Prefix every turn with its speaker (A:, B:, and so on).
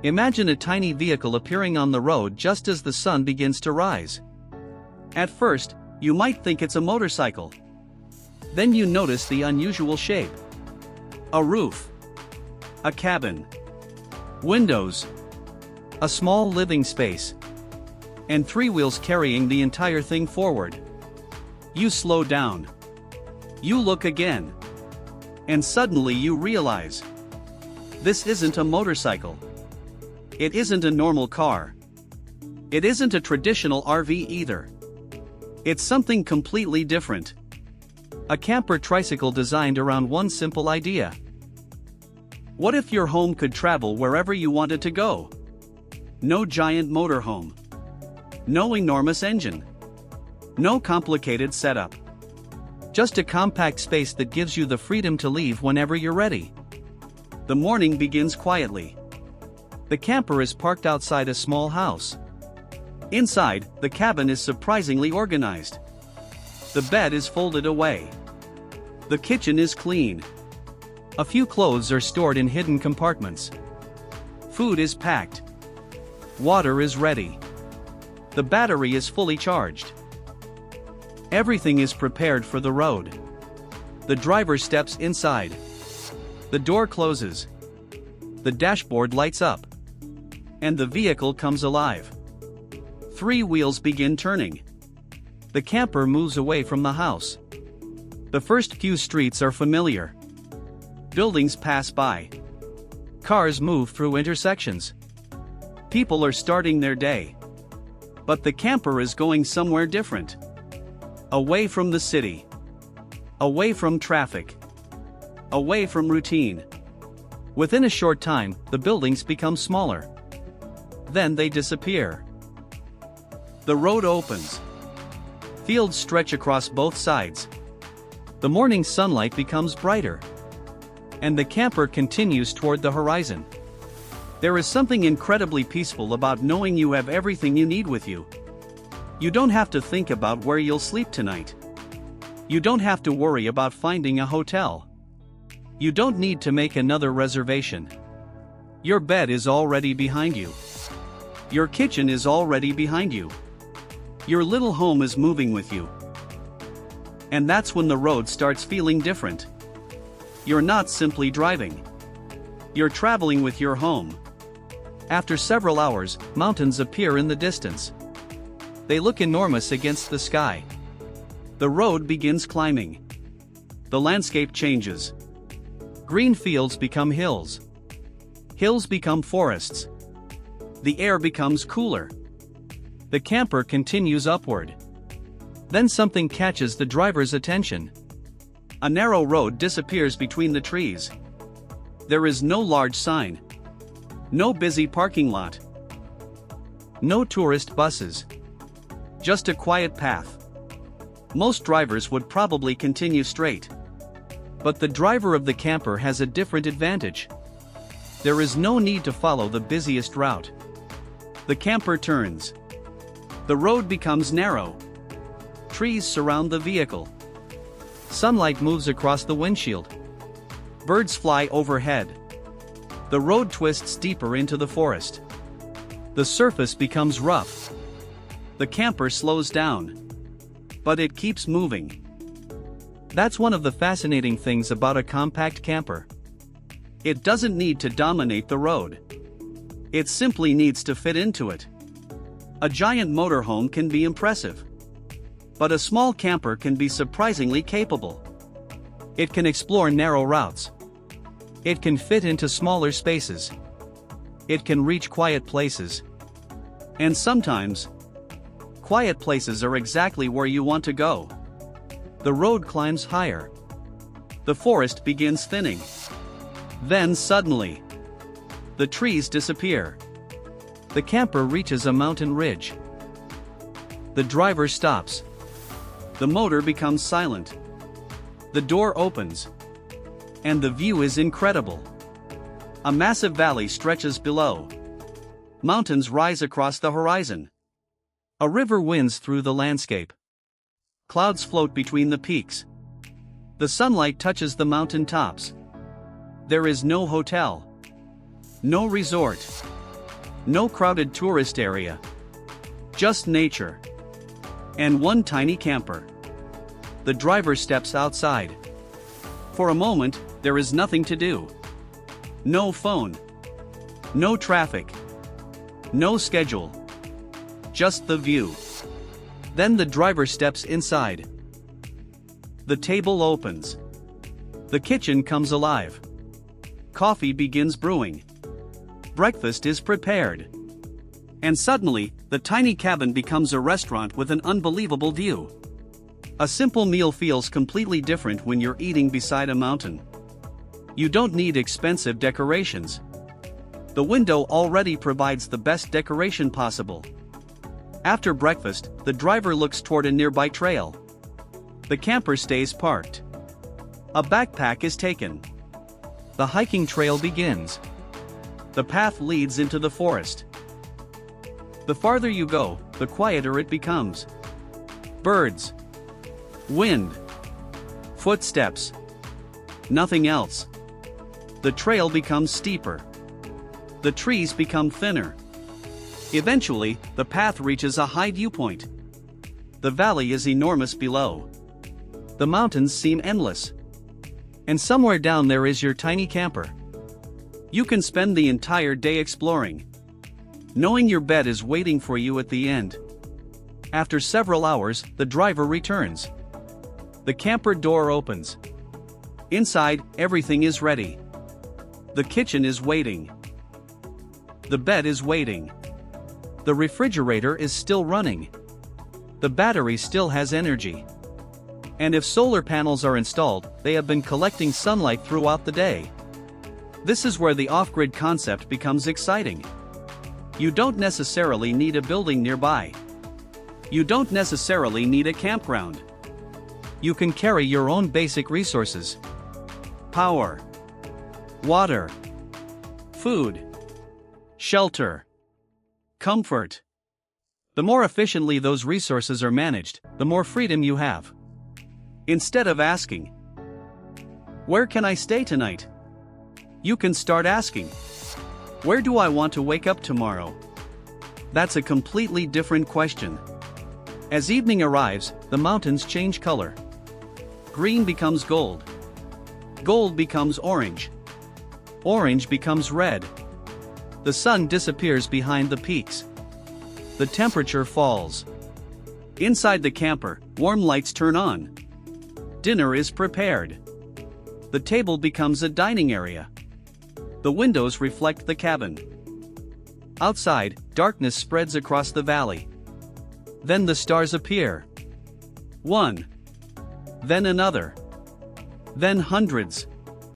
A: Imagine a tiny vehicle appearing on the road just as the sun begins to rise. At first, you might think it's a motorcycle. Then you notice the unusual shape. A roof. A cabin. Windows. A small living space. And three wheels carrying the entire thing forward. You slow down. You look again. And suddenly you realize. This isn't a motorcycle. It isn't a normal car. It isn't a traditional RV either. It's something completely different. A camper tricycle designed around one simple idea. What if your home could travel wherever you wanted to go? No giant motorhome. No enormous engine. No complicated setup. Just a compact space that gives you the freedom to leave whenever you're ready. The morning begins quietly. The camper is parked outside a small house. Inside, the cabin is surprisingly organized. The bed is folded away. The kitchen is clean. A few clothes are stored in hidden compartments. Food is packed. Water is ready. The battery is fully charged. Everything is prepared for the road. The driver steps inside. The door closes. The dashboard lights up. And the vehicle comes alive. Three wheels begin turning. The camper moves away from the house. The first few streets are familiar. Buildings pass by. Cars move through intersections. People are starting their day. But the camper is going somewhere different. Away from the city. Away from traffic. Away from routine. Within a short time, the buildings become smaller. Then they disappear. The road opens. Fields stretch across both sides. The morning sunlight becomes brighter. And the camper continues toward the horizon. There is something incredibly peaceful about knowing you have everything you need with you. You don't have to think about where you'll sleep tonight. You don't have to worry about finding a hotel. You don't need to make another reservation. Your bed is already behind you. Your kitchen is already behind you. Your little home is moving with you. And that's when the road starts feeling different. You're not simply driving. You're traveling with your home. After several hours, mountains appear in the distance. They look enormous against the sky. The road begins climbing. The landscape changes. Green fields become hills. Hills become forests. The air becomes cooler. The camper continues upward. Then something catches the driver's attention. A narrow road disappears between the trees. There is no large sign. No busy parking lot. No tourist buses. Just a quiet path. Most drivers would probably continue straight. But the driver of the camper has a different advantage. There is no need to follow the busiest route. The camper turns. The road becomes narrow. Trees surround the vehicle. Sunlight moves across the windshield. Birds fly overhead. The road twists deeper into the forest. The surface becomes rough. The camper slows down. But it keeps moving. That's one of the fascinating things about a compact camper. It doesn't need to dominate the road. It simply needs to fit into it. A giant motorhome can be impressive. But a small camper can be surprisingly capable. It can explore narrow routes. It can fit into smaller spaces. It can reach quiet places. And sometimes, quiet places are exactly where you want to go. The road climbs higher. The forest begins thinning. Then suddenly, the trees disappear. The camper reaches a mountain ridge. The driver stops. The motor becomes silent. The door opens. And the view is incredible. A massive valley stretches below. Mountains rise across the horizon. A river winds through the landscape. Clouds float between the peaks. The sunlight touches the mountain tops. There is no hotel. No resort. No crowded tourist area. Just nature. And one tiny camper. The driver steps outside. For a moment, there is nothing to do. No phone. No traffic. No schedule. Just the view. Then the driver steps inside. The table opens. The kitchen comes alive. Coffee begins brewing. Breakfast is prepared. And suddenly, the tiny cabin becomes a restaurant with an unbelievable view. A simple meal feels completely different when you're eating beside a mountain. You don't need expensive decorations. The window already provides the best decoration possible. After breakfast, the driver looks toward a nearby trail. The camper stays parked. A backpack is taken. The hiking trail begins. The path leads into the forest. The farther you go, the quieter it becomes. Birds. Wind. Footsteps. Nothing else. The trail becomes steeper. The trees become thinner. Eventually, the path reaches a high viewpoint. The valley is enormous below. The mountains seem endless. And somewhere down there is your tiny camper. You can spend the entire day exploring, knowing your bed is waiting for you at the end. After several hours, the driver returns. The camper door opens. Inside, everything is ready. The kitchen is waiting. The bed is waiting. The refrigerator is still running. The battery still has energy. And if solar panels are installed, they have been collecting sunlight throughout the day. This is where the off-grid concept becomes exciting. You don't necessarily need a building nearby. You don't necessarily need a campground. You can carry your own basic resources. Power. Water. Food. Shelter. Comfort. The more efficiently those resources are managed, the more freedom you have. Instead of asking, "Where can I stay tonight?" you can start asking, "Where do I want to wake up tomorrow?" That's a completely different question. As evening arrives, the mountains change color. Green becomes gold. Gold becomes orange. Orange becomes red. The sun disappears behind the peaks. The temperature falls. Inside the camper, warm lights turn on. Dinner is prepared. The table becomes a dining area. The windows reflect the cabin. Outside, darkness spreads across the valley. Then the stars appear. One. Then another. Then hundreds.